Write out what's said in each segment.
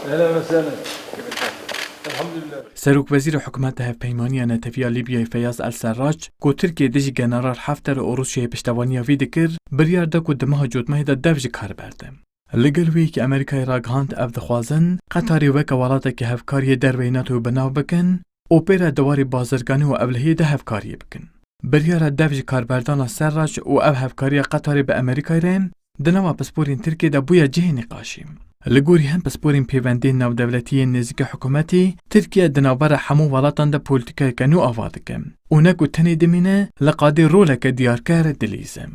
اهلا وسهلا. الحمد لله. سروک وزیر حکومت هفپیمانی نتفیا لیبیای فیاض السراج کو ترکیه دژی جنرال حفتر و روسیه پشتوانی وی دکر بریار دا کو دمه جوتمه دا دفج کار برده. لگل وی که امریکای راگهاند اف دخوازن قطاری وک ولاته که هفکاری دروی ناتو بناو بکن اوپیرا دواری بازرگانی و اولهی ده هفکاری بکن. بریار دفج کاربردان سراج و اف هفکاری قطاری به امریکای رین دنوا پسپورین ترکیه دا بویا جه نقاشیم. لگوری هم پسپورین پیوندی ناو دولتی نزدیک حکومتی ترکیه دنابر همو ولاتان دا پولیتیکای کنو آوادکم. اونکو تنی دمینه لقادی رولک دیارکار دلیزم.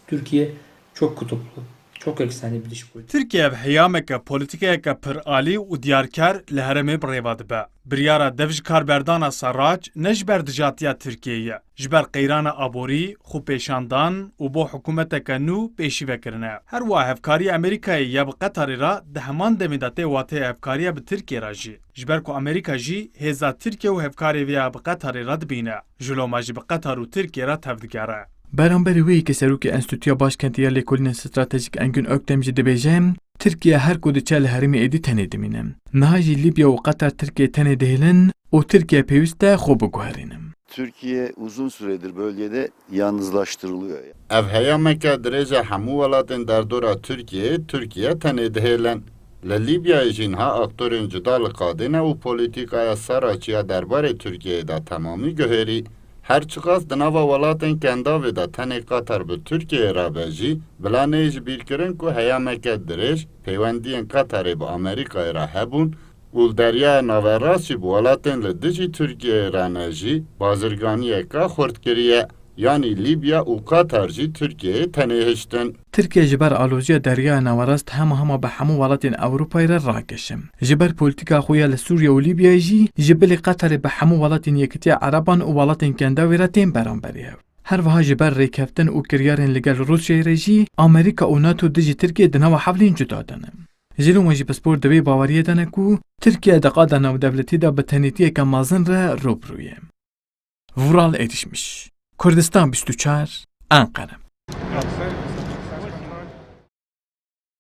Türkiye çok kutuplu, çok eksenli bir dış politika. Türkiye heyameke politikayeke pir alî û diyarkar li herêmê birêva dibe. Biryara dev ji karberdana Serrac ne ji ber dijatiya Tirkiyeyê, ji ber qeyrana aborî, xwepêşandan û bo hikûmeteke nû pêşîvekirine. Her wa hevkariya Amerîkayê ya bi Qetarê ra di heman demê de tê wateye hevkariya bi Tirkiye ra jî. Ji ber ku Amerîka jî hêza Tirkiye û hevkarê vê ya bi Qetarê ra dibîne. Ji loma jî bi Qetar û Tirkiye ra tevdigere. برانبری وی که سروک انستیتویا باشکنتیا لیکولین استراتژیک انگون اکتمجی دبیجم ترکیه هر کود چال هرمی ایدی تنه دمینم نهاجی لیبیا و قطر Türkiye تنه دهلن و Türkiye پیوسته خوب گوهرینم. Türkiye uzun süredir bölgede yalnızlaştırılıyor. Ev heyameke derece hemu velatên derdora Türkiye tenê dihêlin. Li Libyayê jî niha aktörên cuda li qadîne û polîtîkaya Serraçiya derbarê Tirkiyeyê de temamî guherî. Her çıkas di nava welatên kendavê de tenê Qatar bi Tirkiyeyê re be jî bila nê ji bîrkirin ku heyameke dirêj peywendiyên Qatarê bi Amerîkayê re hebûn û deryaya naverast jî bi welatên li dijî Tirkiyeyê re ne jî bazirganiyeka xurt kiriye. Yani Libya û Qatar jî Tirkiyeyê tenê hiştin. Türkiye jiber alûziya deryaya nawerast hema bi hemû welatên Ewropayê re rakeşim. Ji ber polîtika xwe ya li Sûriye û Libyayê jî ji bilê Qatarê bi hemû welatên Yekîtiya Ereban û welatên kendavê re tên beramberî hev. Her wiha ji ber rêkeftin û kiryarên li gel Rûsyayê re jî Amerîka û NATO dijî Tirkiye di nava hevlên cuda dinin. Ji lûma jî pispor di vê baweriyê de ne ku Tirkiye di qada navdewletî de bi tenêtiyeke mezin re rûbirû ye. Vural erişmiş. Kurdistan 24 Ankara.